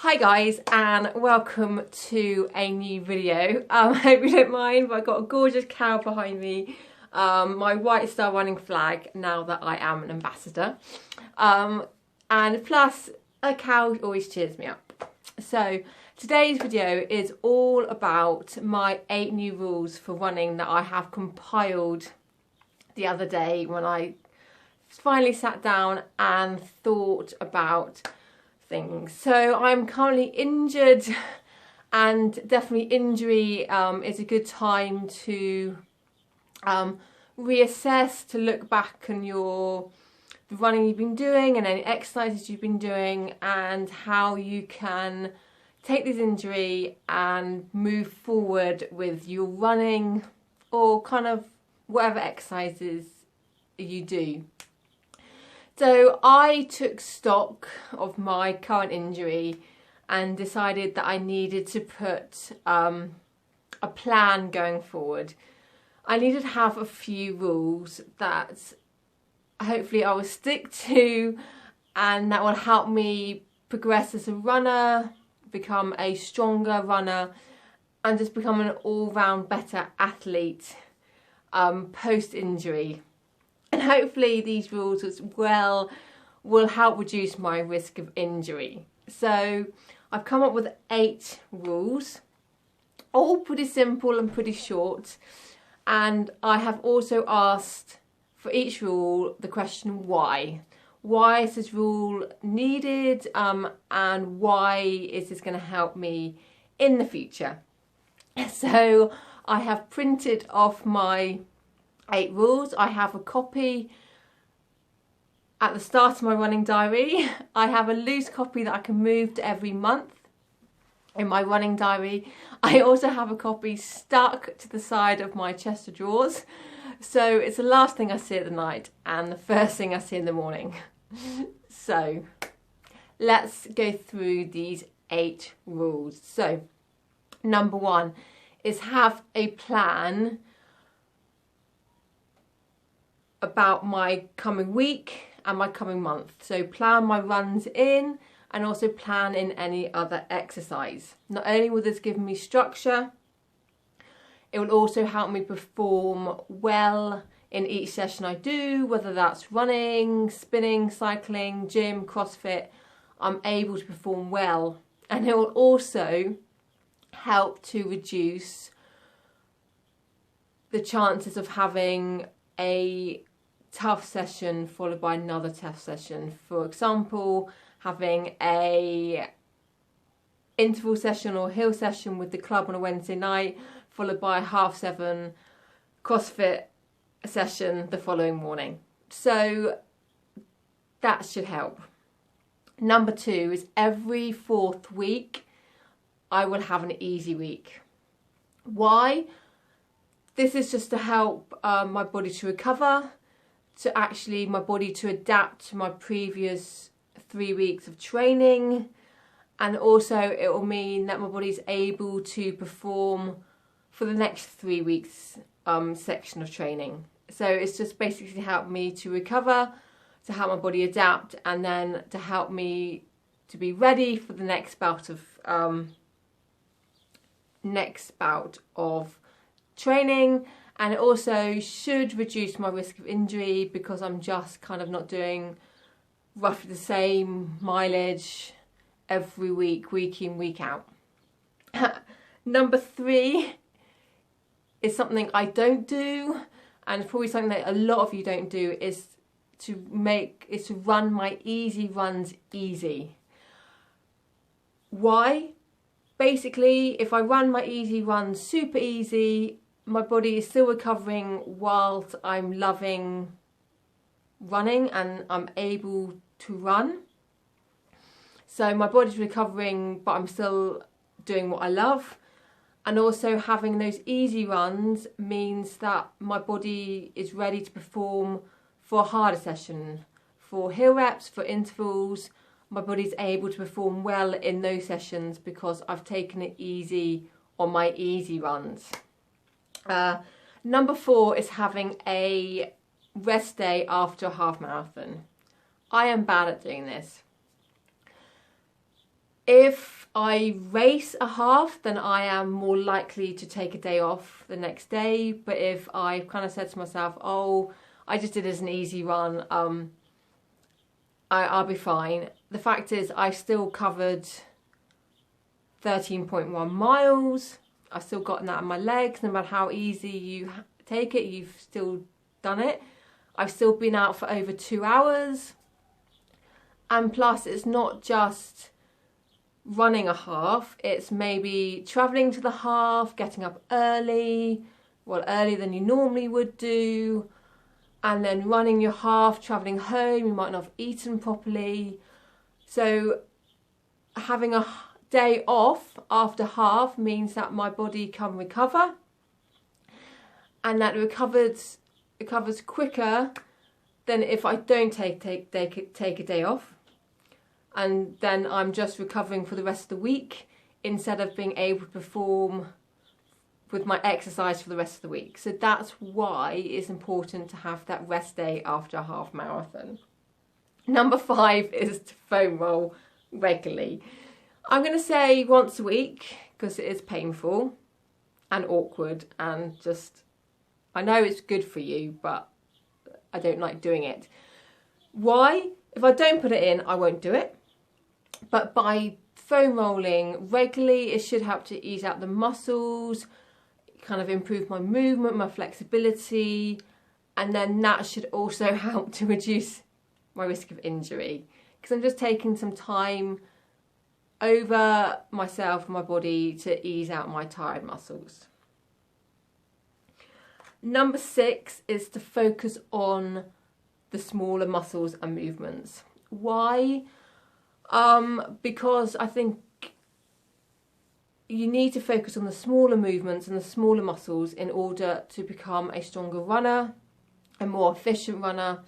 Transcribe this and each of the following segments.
Hi guys, and welcome to a new video. I hope you don't mind, but I've got a gorgeous cow behind me, my White Star running flag now that I am an ambassador, and plus a cow always cheers me up. So today's video is all about my 8 new rules for running that I have compiled the other day when I finally sat down and thought about things. So I'm currently injured, and definitely injury is a good time to reassess, to look back on the running you've been doing and any exercises you've been doing, and how you can take this injury and move forward with your running or kind of whatever exercises you do. So I took stock of my current injury and decided that I needed to put a plan going forward. I needed to have a few rules that hopefully I will stick to, and that will help me progress as a runner, become a stronger runner, and just become an all-round better athlete post-injury. And hopefully these rules as well will help reduce my risk of injury. So I've come up with 8 rules, all pretty simple and pretty short. And I have also asked for each rule the question why. Why is this rule needed, and why is this going to help me in the future? So I have printed off my 8 rules. I have a copy at the start of my running diary. I have a loose copy that I can move to every month in my running diary. I also have a copy stuck to the side of my chest of drawers. So it's the last thing I see at night and the first thing I see in the morning. So let's go through these 8 rules. So number 1 is have a plan about my coming week and my coming month. So plan my runs in, and also plan in any other exercise. Not only will this give me structure, it will also help me perform well in each session I do, whether that's running, spinning, cycling, gym, CrossFit. I'm able to perform well, and it will also help to reduce the chances of having a tough session followed by another tough session. For example, having a interval session or hill session with the club on a Wednesday night followed by a 7:30 CrossFit session the following morning. So that should help. Number 2 is every 4th week I will have an easy week. Why? This is just to help my body to recover, to actually my body to adapt to my previous 3 weeks of training, and also it will mean that my body's able to perform for the next 3 weeks section of training. So it's just basically to help me to recover, to help my body adapt, and then to help me to be ready for the next bout of training. And it also should reduce my risk of injury because I'm just kind of not doing roughly the same mileage every week, week in, week out. Number 3 is something I don't do, and probably something that a lot of you don't do, is to run my easy runs easy. Why? Basically, if I run my easy runs super easy, my body is still recovering whilst I'm loving running and I'm able to run. So my body's recovering, but I'm still doing what I love. And also having those easy runs means that my body is ready to perform for a harder session. For hill reps, for intervals, my body's able to perform well in those sessions because I've taken it easy on my easy runs. Number 4 is having a rest day after a half marathon. I am bad at doing this. If I race a half, then I am more likely to take a day off the next day. But if I kind of said to myself, oh, I just did it as an easy run, I'll be fine. The fact is, I still covered 13.1 miles. I've still gotten that in my legs. No matter how easy you take it, you've still done it. I've still been out for over 2 hours. And plus, it's not just running a half, it's maybe travelling to the half, getting up early, well, earlier than you normally would do, and then running your half, travelling home, you might not have eaten properly. So having a day off after half means that my body can recover, and that it recovers quicker than if I don't take a day off. And then I'm just recovering for the rest of the week instead of being able to perform with my exercise for the rest of the week. So that's why it's important to have that rest day after a half marathon. Number 5 is to foam roll regularly. I'm going to say once a week because it is painful and awkward and just, I know it's good for you, but I don't like doing it. Why? If I don't put it in, I won't do it. But by foam rolling regularly, it should help to ease out the muscles, kind of improve my movement, my flexibility, and then that should also help to reduce my risk of injury. Because I'm just taking some time over myself and my body to ease out my tired muscles. Number 6 is to focus on the smaller muscles and movements. Why? Because I think you need to focus on the smaller movements and the smaller muscles in order to become a stronger runner, a more efficient runner,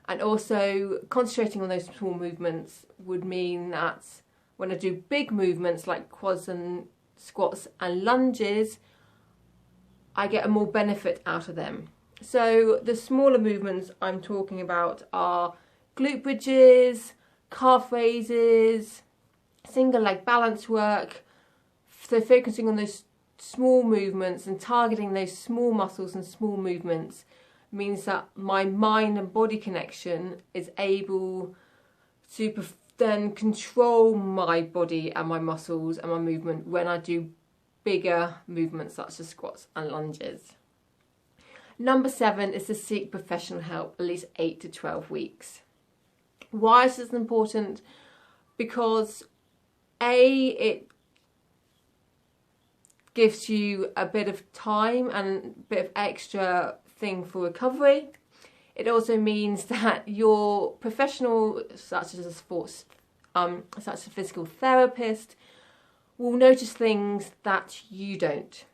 and also concentrating on those small movements would mean that when I do big movements like quads and squats and lunges, I get a more benefit out of them. So the smaller movements I'm talking about are glute bridges, calf raises, single leg balance work. So focusing on those small movements and targeting those small muscles and small movements means that my mind and body connection is able to then control my body and my muscles and my movement when I do bigger movements such as squats and lunges. Number 7 is to seek professional help at least 8 to 12 weeks. Why is this important? Because it gives you a bit of time and a bit of extra thing for recovery. It also means that your professional, such as a sports, such as a physical therapist, will notice things that you don't,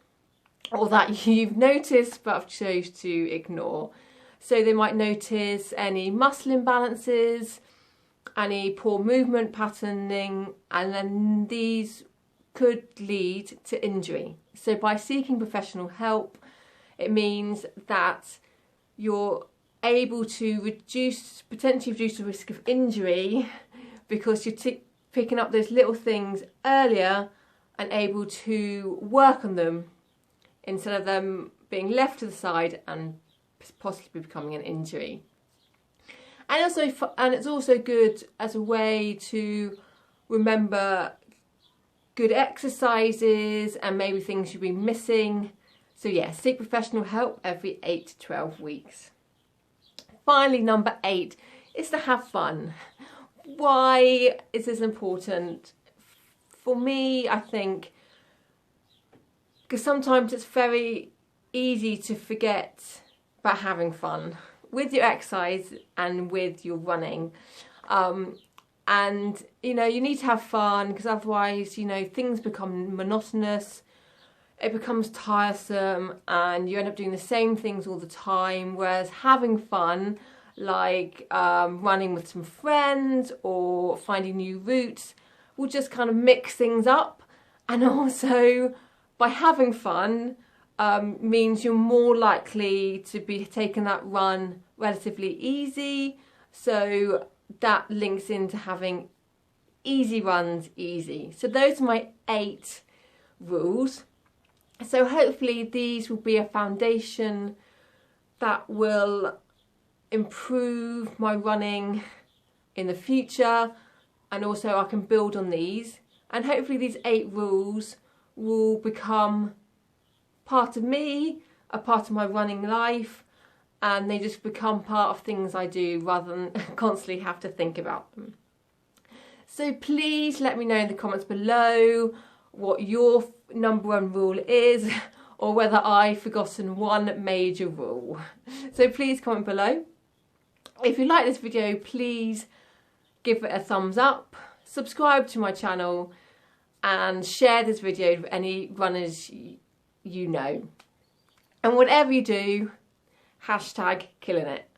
or that you've noticed but have chose to ignore. So they might notice any muscle imbalances, any poor movement patterning, and then these could lead to injury. So by seeking professional help, it means that you're able to potentially reduce the risk of injury because you're picking up those little things earlier and able to work on them instead of them being left to the side and possibly becoming an injury. And it's also good as a way to remember good exercises and maybe things you've been missing. So yeah, seek professional help every 8 to 12 weeks. Finally, number 8 is to have fun. Why is this important? For me, I think, because sometimes it's very easy to forget about having fun with your exercise and with your running. And, you need to have fun because otherwise, things become monotonous. It becomes tiresome and you end up doing the same things all the time. Whereas having fun, like running with some friends or finding new routes, will just kind of mix things up. And also, by having fun, means you're more likely to be taking that run relatively easy. So that links into having easy runs easy. So those are my 8 rules. So hopefully these will be a foundation that will improve my running in the future, and also I can build on these, and hopefully these 8 rules will become part of me, a part of my running life, and they just become part of things I do rather than constantly have to think about them. So please let me know in the comments below what your number 1 rule is, or whether I've forgotten one major rule. So please comment below. If you like this video, please give it a thumbs up, subscribe to my channel, and share this video with any runners you know. And whatever you do, #killing it.